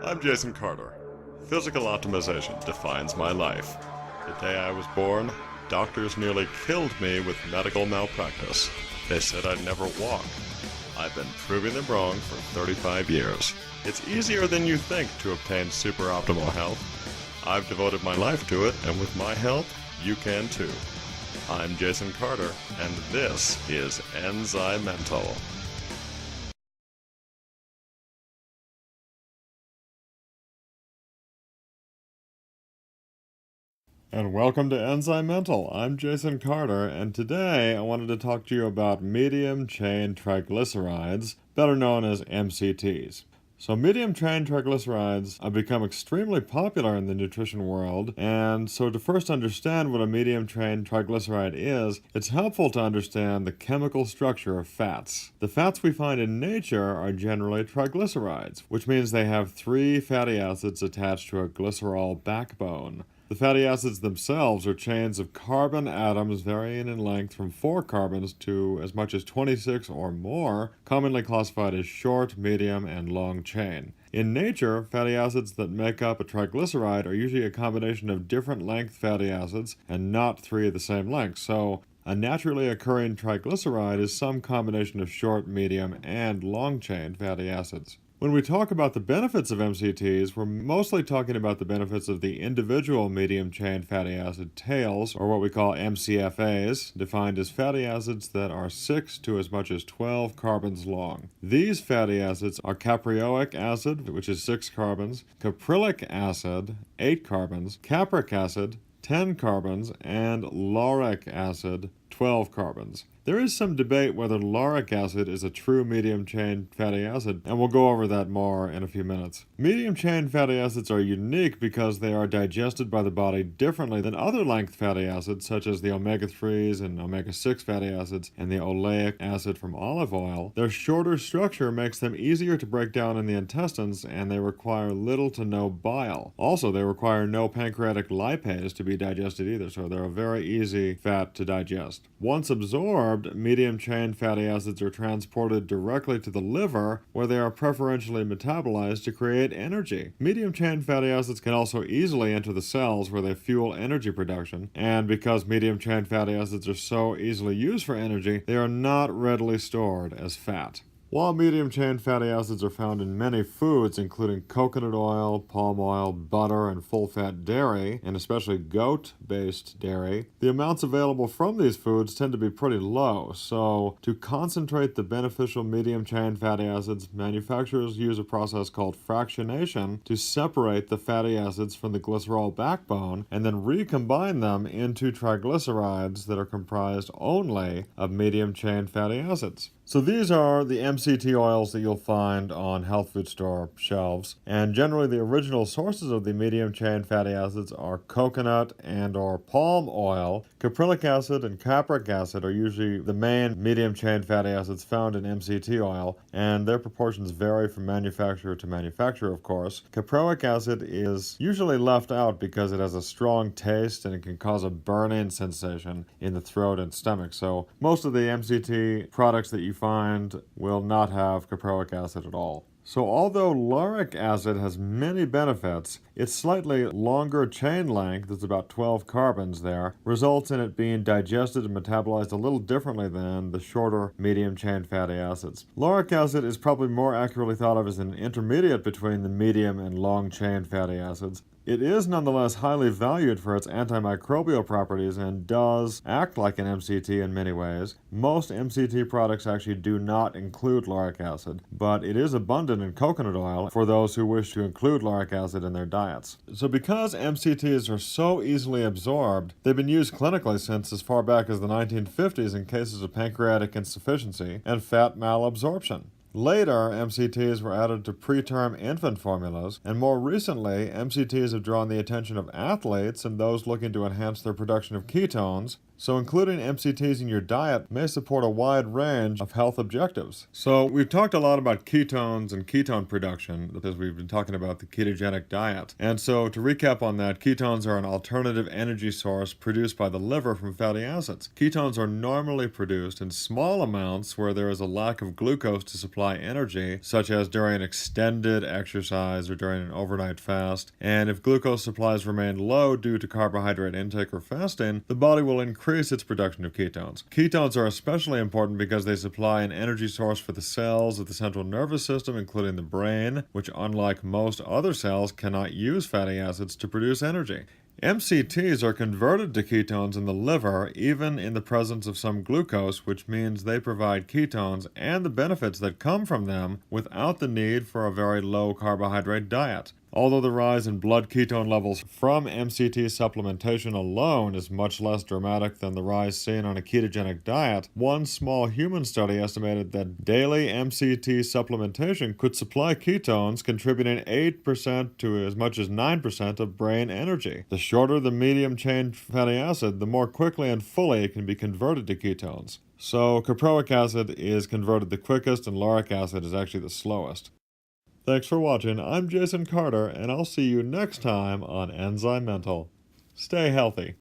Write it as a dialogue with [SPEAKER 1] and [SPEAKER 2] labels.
[SPEAKER 1] I'm Jason Carter. Physical optimization defines my life. The day I was born, doctors nearly killed me with medical malpractice. They said I'd never walk. I've been proving them wrong for 35 years. It's easier than you think to obtain super optimal health. I've devoted my life to it, and with my help, you can too. I'm Jason Carter, and this is ENZYMENTAL. And welcome to ENZYMENTAL. I'm Jason Carter, and today I wanted to talk to you about medium chain triglycerides, better known as MCTs. So medium chain triglycerides have become extremely popular in the nutrition world, and so to first understand what a medium chain triglyceride is, it's helpful to understand the chemical structure of fats. The fats we find in nature are generally triglycerides, which means they have three fatty acids attached to a glycerol backbone. The fatty acids themselves are chains of carbon atoms varying in length from 4 carbons to as much as 26 or more, commonly classified as short, medium, and long chain. In nature, fatty acids that make up a triglyceride are usually a combination of different length fatty acids and not three of the same length, so a naturally occurring triglyceride is some combination of short, medium, and long-chain fatty acids. When we talk about the benefits of MCTs, we're mostly talking about the benefits of the individual medium-chain fatty acid tails, or what we call MCFAs, defined as fatty acids that are 6 to as much as 12 carbons long. These fatty acids are Caprylic Acid, which is 6 carbons, Caprylic Acid, 8 carbons, Caprylic Acid, 10 carbons, and lauric acid, 12 carbons. There is some debate whether lauric acid is a true medium-chain fatty acid, and we'll go over that more in a few minutes. Medium-chain fatty acids are unique because they are digested by the body differently than other length fatty acids, such as the omega-3s and omega-6 fatty acids and the oleic acid from olive oil. Their shorter structure makes them easier to break down in the intestines, and they require little to no bile. Also, they require no pancreatic lipase to be digested either, so they're a very easy fat to digest. Once absorbed, medium-chain fatty acids are transported directly to the liver, where they are preferentially metabolized to create energy. Medium-chain fatty acids can also easily enter the cells where they fuel energy production, and because medium-chain fatty acids are so easily used for energy, they are not readily stored as fat. While medium-chain fatty acids are found in many foods, including coconut oil, palm oil, butter, and full-fat dairy, and especially goat-based dairy, the amounts available from these foods tend to be pretty low. So, to concentrate the beneficial medium-chain fatty acids, manufacturers use a process called fractionation to separate the fatty acids from the glycerol backbone and then recombine them into triglycerides that are comprised only of medium-chain fatty acids. So these are the MCT oils that you'll find on health food store shelves, and generally the original sources of the medium-chain fatty acids are coconut and or palm oil. Caprylic acid and caprylic acid are usually the main medium-chain fatty acids found in MCT oil, and their proportions vary from manufacturer to manufacturer, of course. Caprylic acid is usually left out because it has a strong taste and it can cause a burning sensation in the throat and stomach, so most of the MCT products that you find will not have caprylic acid at all. So although lauric acid has many benefits, its slightly longer chain length, it's about 12 carbons there, results in it being digested and metabolized a little differently than the shorter medium-chain fatty acids. Lauric acid is probably more accurately thought of as an intermediate between the medium and long-chain fatty acids. It is nonetheless highly valued for its antimicrobial properties and does act like an MCT in many ways. Most MCT products actually do not include lauric acid, but it is abundant in coconut oil for those who wish to include lauric acid in their diets. So because MCTs are so easily absorbed, they've been used clinically since as far back as the 1950s in cases of pancreatic insufficiency and fat malabsorption. Later, MCTs were added to preterm infant formulas, and more recently, MCTs have drawn the attention of athletes and those looking to enhance their production of ketones, So including MCTs in your diet may support a wide range of health objectives. So we've talked a lot about ketones and ketone production because we've been talking about the ketogenic diet. And so to recap on that, ketones are an alternative energy source produced by the liver from fatty acids. Ketones are normally produced in small amounts where there is a lack of glucose to supply energy, such as during extended exercise or during an overnight fast. And if glucose supplies remain low due to carbohydrate intake or fasting, the body will increase its production of ketones. Ketones are especially important because they supply an energy source for the cells of the central nervous system, including the brain, which unlike most other cells cannot use fatty acids to produce energy. MCTs are converted to ketones in the liver even in the presence of some glucose, which means they provide ketones and the benefits that come from them without the need for a very low carbohydrate diet. Although the rise in blood ketone levels from MCT supplementation alone is much less dramatic than the rise seen on a ketogenic diet, one small human study estimated that daily MCT supplementation could supply ketones, contributing 8% to as much as 9% of brain energy. The shorter the medium chain fatty acid, the more quickly and fully it can be converted to ketones. So caprylic acid is converted the quickest and lauric acid is actually the slowest. Thanks for watching. I'm Jason Carter, and I'll see you next time on ENZYMENTAL. Stay healthy.